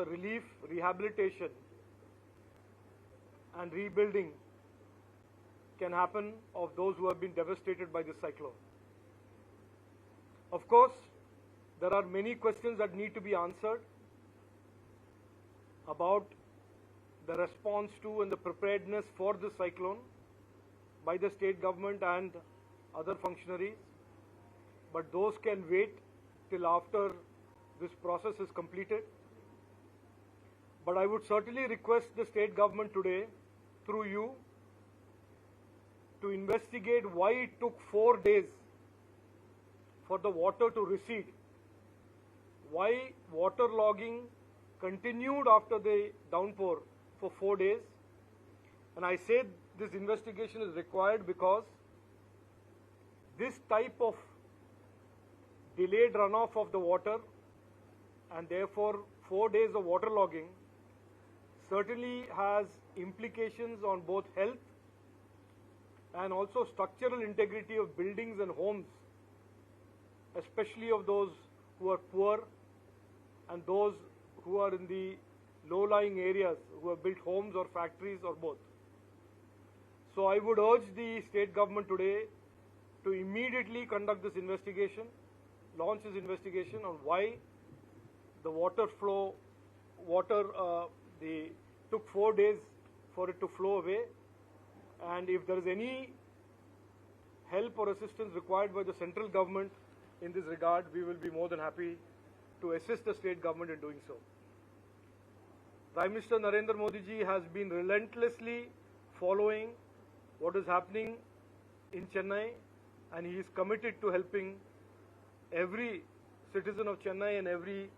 the relief, rehabilitation and rebuilding can happen of those who have been devastated by this cyclone. Of course, there are many questions that need to be answered about the response to and the preparedness for this cyclone by the state government and other functionaries, but those can wait till after this process is completed. But I would certainly request the state government today, through you, to investigate why it took 4 days for the water to recede, why water logging continued after the downpour for 4 days. And I say this investigation is required because this type of delayed runoff of the water and therefore 4 days of water logging certainly has implications on both health and also structural integrity of buildings and homes, especially of those who are poor and those who are in the low-lying areas who have built homes or factories or both. So I would urge the state government today to immediately conduct this investigation, launch this investigation on why the took 4 days for it to flow away, and if there is any help or assistance required by the central government in this regard, we will be more than happy to assist the state government in doing so. Prime Minister Narendra Modi ji has been relentlessly following what is happening in Chennai, and he is committed to helping every citizen of Chennai and every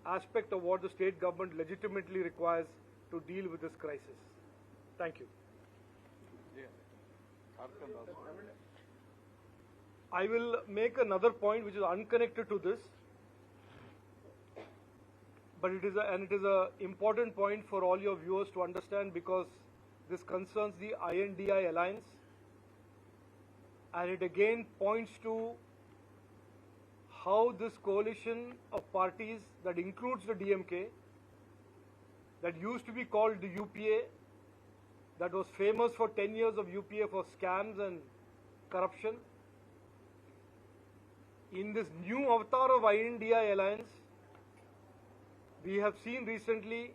aspect of what the state government legitimately requires to deal with this crisis. Thank you. I will make another point which is unconnected to this, but it is an important point for all your viewers to understand because this concerns the INDI alliance, and it again points to how this coalition of parties that includes the DMK, that used to be called the UPA, that was famous for 10 years of UPA for scams and corruption. In this new avatar of INDI alliance, we have seen recently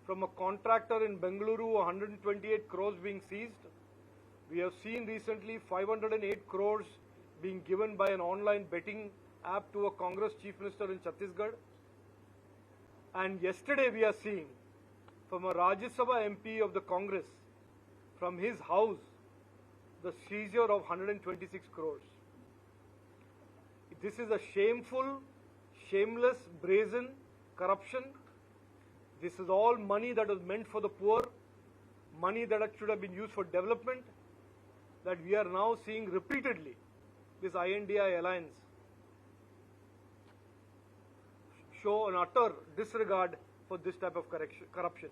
from a contractor in Bengaluru 128 crores being seized. We have seen recently 508 crores being given by an online betting app to a Congress chief minister in Chhattisgarh. And yesterday we are seeing from a Rajya Sabha MP of the Congress, from his house, the seizure of 126 crores. This is a shameful, shameless, brazen corruption. This is all money that was meant for the poor, money that should have been used for development, that we are now seeing repeatedly. This INDI alliance show an utter disregard for this type of corruption.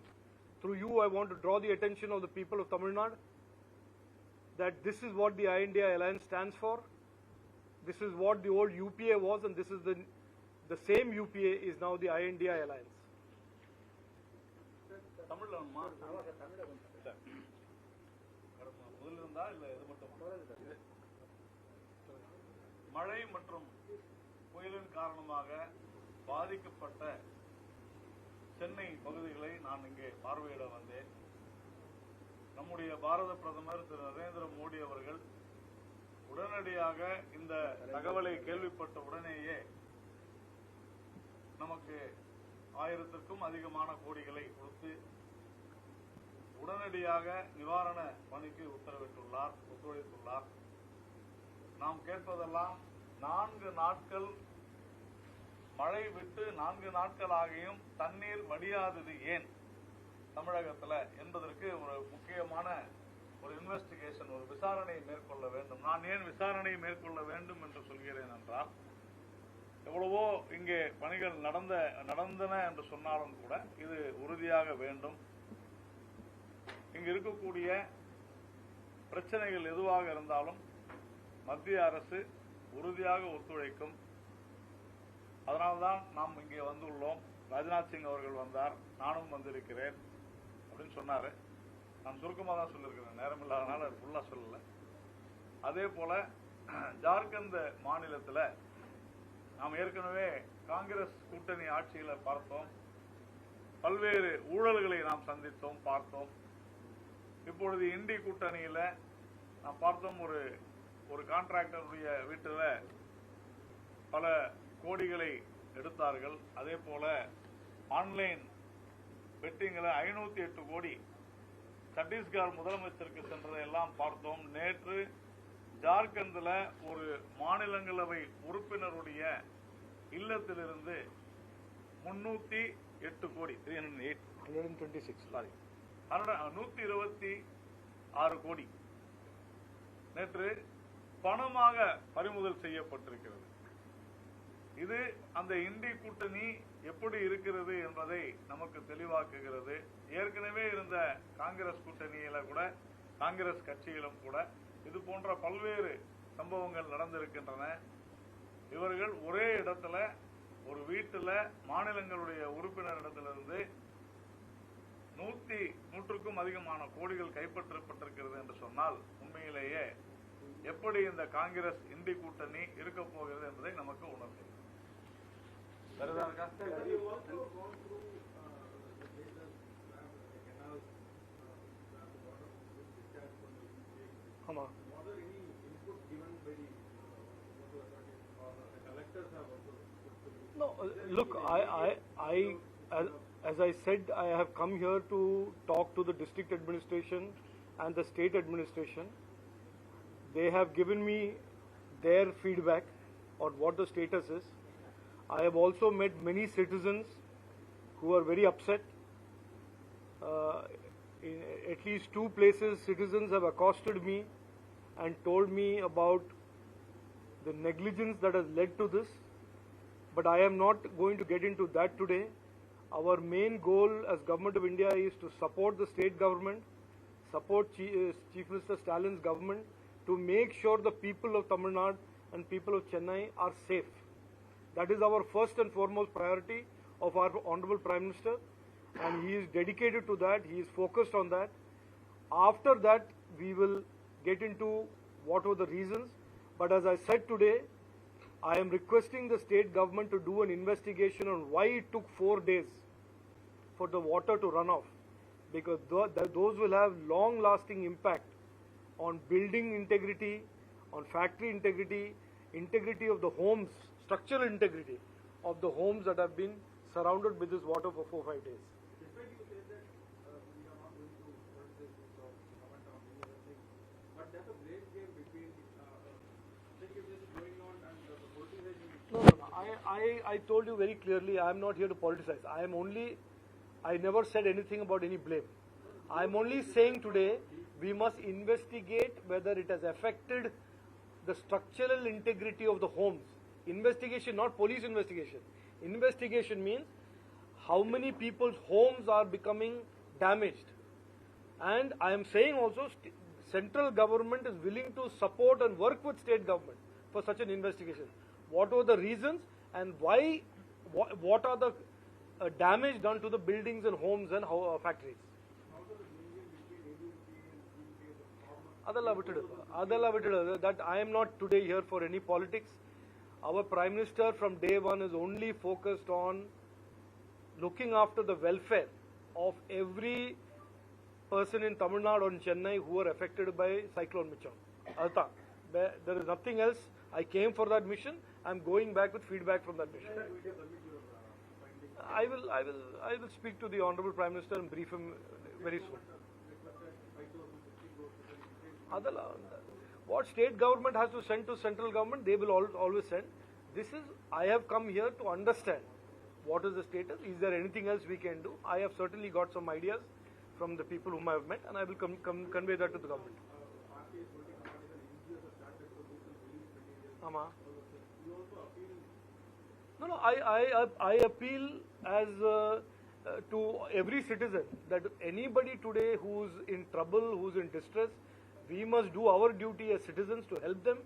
Through you, I want to draw the attention of the people of Tamil Nadu that this is what the INDI alliance stands for. This is what the old UPA was, and this is the same UPA is now the INDI alliance. மழை மற்றும் புயலின் காரணமாக பாதிக்கப்பட்ட சென்னை பகுதிகளை நான் இங்கே பார்வையிட வந்தேன். நம்முடைய பாரத பிரதமர் திரு நரேந்திர மோடி அவர்கள் உடனடியாக இந்த தகவலை கேள்விப்பட்ட உடனேயே நமக்கு 1000க்கும் அதிகமான கோடிகளை கொடுத்து உடனடியாக நிவாரண பணிக்கு ஒத்துழைத்துள்ளார். நாம் கேட்பதெல்லாம் 4 நாட்கள் மழை விட்டு 4 நாட்களாகியும் தண்ணீர் வடியாதது ஏன் தமிழகத்தில் என்பதற்கு ஒரு முக்கியமான ஒரு இன்வெஸ்டிகேஷன், ஒரு விசாரணை மேற்கொள்ள வேண்டும். நான் ஏன் விசாரணை மேற்கொள்ள வேண்டும் என்று சொல்கிறேன் என்றால், எவ்வளவோ இங்கே பணிகள் நடந்தன என்று சொன்னாலும் கூட இது உறுதியாக வேண்டும். இங்கு இருக்கக்கூடிய பிரச்சனைகள் எதுவாக இருந்தாலும் மத்திய அரசு உறுதியாக ஒத்துழைக்கும். அதனால்தான் நாம் இங்கே வந்துள்ளோம். ராஜ்நாத் சிங் அவர்கள் வந்தார், நானும் வந்திருக்கிறேன் அப்படின்னு சொன்னாரு. நான் சுருக்கமாக தான் சொல்லியிருக்கிறேன், நேரம் இல்லாதனால ஃபுல்லா சொல்லல. அதே போல ஜார்க்கண்ட் மாநிலத்தில் நாம் ஏற்கனவே காங்கிரஸ் கூட்டணி ஆட்சியில பார்த்தோம், பல்வேறு ஊழல்களை நாம் சந்தித்தோம், பார்த்தோம். இப்பொழுது இண்டி கூட்டணியில நாம் பார்த்தோம், ஒரு கான்ட்ராக்டருடைய வீட்டில் பல கோடிகளை எடுத்தார்கள். அதே போல ஆன்லைன் பெட்டிங்கில் 508 கோடி சத்தீஸ்கர் முதலமைச்சருக்கு சென்றதை எல்லாம் பார்த்தோம். நேற்று ஜார்க்கண்ட்ல ஒரு மாநிலங்களவை உறுப்பினருடைய இல்லத்திலிருந்து 308 கோடி 126 கோடி நேற்று பணமாக பறிமுதல் செய்யப்பட்டிருக்கிறது. இது அந்த இண்டி கூட்டணி எப்படி இருக்கிறது என்பதை நமக்கு தெளிவாக்குகிறது. ஏற்கனவே இருந்த காங்கிரஸ் கூட்டணியில கூட, காங்கிரஸ் கட்சியிலும் கூட இது போன்ற பல்வேறு சம்பவங்கள் நடந்திருக்கின்றன. இவர்கள் ஒரே இடத்துல ஒரு வீட்டுல மாநிலங்களுடைய உறுப்பினரிடத்திலிருந்து 100க்கும் அதிகமான கோடிகள் கைப்பற்றப்பட்டிருக்கிறது என்று சொன்னால் உண்மையிலேயே எப்படி இந்த காங்கிரஸ் இண்டி கூட்டணி இருக்க போகிறது என்பதை நமக்கு உணர்த்துகிறது. No, look, as I said, I have come here to talk to the district administration and the state administration. They have given me their feedback on what the status is. I have also met many citizens who are very upset. In at least 2 places, citizens have accosted me and told me about the negligence that has led to this. But I am not going to get into that today. Our main goal as Government of India is to support the state government, support Chief Minister Stalin's government to make sure the people of Tamil Nadu and people of Chennai are safe. That is our first and foremost priority of our Honorable Prime Minister, and he is dedicated to that, he is focused on that. After that, we will get into what were the reasons. But as I said today, I am requesting the state government to do an investigation on why it took 4 days for the water to run off, because those will have long-lasting impact on building integrity, on factory integrity, integrity of the homes, structural integrity of the homes that have been surrounded with this water for 4-5 days. Despite you say that we are not going to politicize this or comment on any other thing, but there's a great game between this is going on and the politicization. No. I told you very clearly, I am not here to politicize. I never said anything about any blame. I am only saying today we must investigate whether it has affected the structural integrity of the homes. Investigation, not police investigation. Investigation means how many people's homes are becoming damaged. And I am saying also central government is willing to support and work with state government for such an investigation. What were the reasons and why? What are the damage done to the buildings and homes and factories? That I am not today here for any politics. Our Prime Minister from day one is only focused on looking after the welfare of every person in Tamil Nadu and Chennai who were affected by Cyclone Michon. There is nothing else. I came for that mission. I am going back with feedback from that mission. I will speak to the Honorable Prime Minister and brief him very soon. What state government has to send to central government, they will always send. I have come here to understand what is the status. Is there anything else we can do? I have certainly got some ideas from the people whom I have met, and I will convey that to the government. No, I appeal as to every citizen that anybody today who's in trouble, who's in distress, we must do our duty as citizens to help them.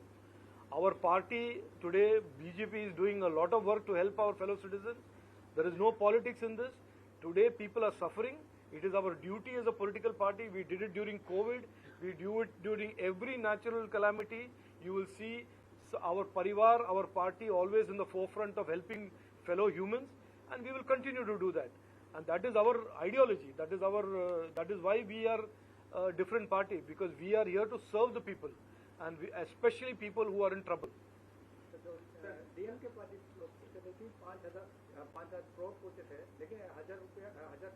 Our party today, BJP, is doing a lot of work to help our fellow citizens. There is no politics in this. Today people are suffering. It is our duty as a political party. We did it during COVID. We do it during every natural calamity. You will see our parivar, our party always in the forefront of helping fellow humans, and we will continue to do that. And that is our ideology. That is why we are a different party, because we are here to serve the people, and especially people who are in trouble. DMK party लोग कहते थे 5,000 करोड़ पूछे थे, लेकिन 1,000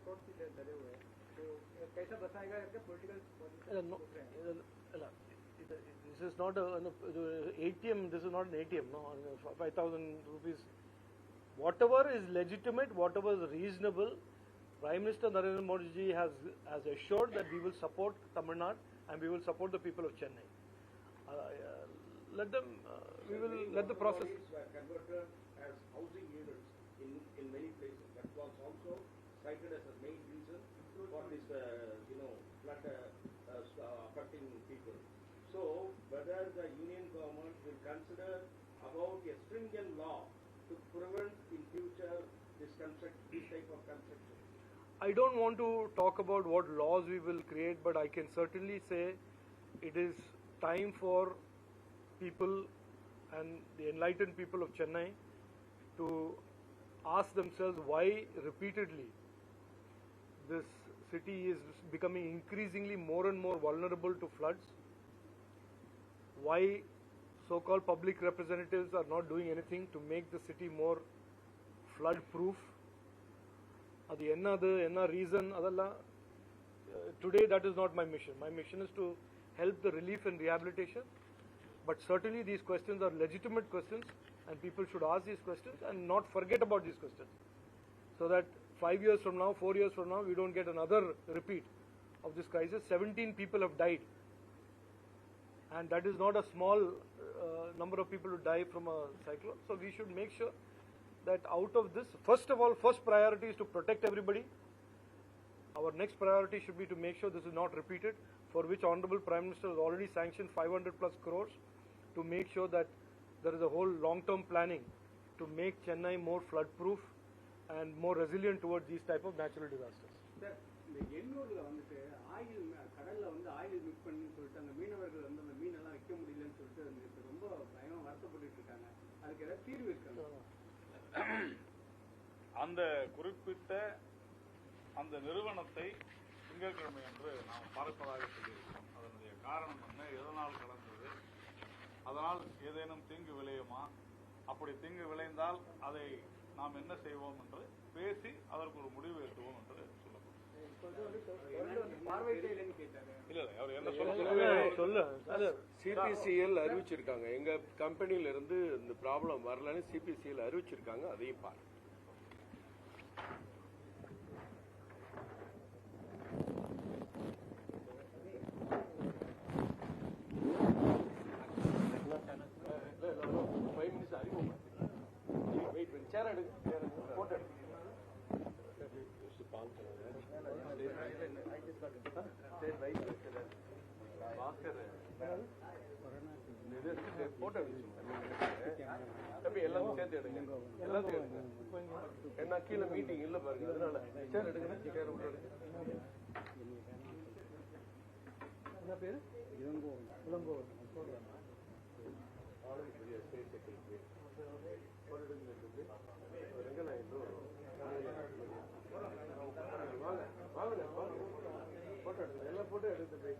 करोड़ की धरे हुए हैं, तो कैसा बताएगा political? This is not an ATM. This is not an ATM. No, 5,000 rupees. Whatever is legitimate, whatever is reasonable, Prime Minister Narendra Modi ji has assured that we will support Tamil Nadu and we will support the people of Chennai. Let them. We will let the process. Were converted as housing units in many places. That was also cited as a main reason for this, flood affecting people. So, whether the union government will consider about a stringent law to prevent in future this type of construction? I don't want to talk about what laws we will create, but I can certainly say it is time for people and the enlightened people of Chennai to ask themselves why repeatedly this city is becoming increasingly more and more vulnerable to floods, why so-called public representatives are not doing anything to make the city more flood-proof. The enna reason, today that is not my mission. My mission is to help the relief and rehabilitation. But certainly these questions are legitimate questions, and people should ask these questions and not forget about these questions, so that 5 years from now, 4 years from now, we don't get another repeat of this crisis. 17 people have died, and that is not a small number of people who die from a cyclone. So we should make sure that out of this, first priority is to protect everybody. Our next priority should be to make sure this is not repeated, for which Honorable Prime Minister has already sanctioned 500 plus crores to make sure that there is a whole long-term planning to make Chennai more flood-proof and more resilient towards these type of natural disasters. Sir, இந்த எண்ணூர்ல வந்துட்டு கடல்ல oil mix பண்ணி சொல்லிட்டு அந்த மீனவர்கள் அந்த மீனெல்லாம் வைக்க முடியலன்னு சொல்லிட்டு ரொம்ப பயமா வருத்தப்பட்டு இருக்காங்க. அதுக்கு ஏதாவது தீர்வு இருக்காங்க? அந்த குறிப்பிட்ட அந்த நிறுவனத்தை திங்கட்கிழமை என்று நாம் பார்ப்பதாக சொல்லியிருக்கிறோம். அதனுடைய காரணம் என்ன, எதனால் கடந்தது, அதனால் ஏதேனும் தீங்கு விளையுமா, அப்படி தீங்கு விளைந்தால் அதை நாம் என்ன செய்வோம் என்று பேசி அதற்கு ஒரு முடிவு எட்டுவோம் என்று சிபிசிஎல் அறிவிச்சிருக்காங்க. எங்க கம்பெனில இருந்து இந்த ப்ராப்ளம் வரலன்னு சிபிசிஎல் அறிவிச்சிருக்காங்க. அதையும் பாருங்க. எல்லாத்தையும் சேர்த்து எடுங்க. எல்லாத்தையும் எடுங்க. என்ன கீழே மீட்டிங் இல்ல பாருங்க. அதனால சேர் எடுங்க. சேர் விட்டு என்ன பேரு? இளங்கோ. எல்லாம் போட்டோ எடுத்து போய்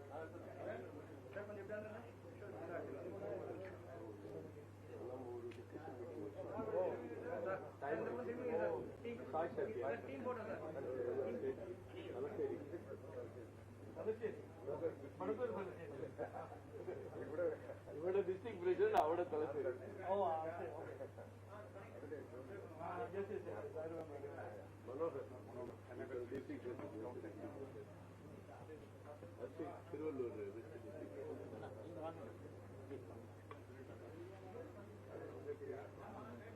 ഇവിടെ ഡിസ്ട്രിക്ട് പ്രസിഡന്റ് അവിടെ തലശ്ശേരി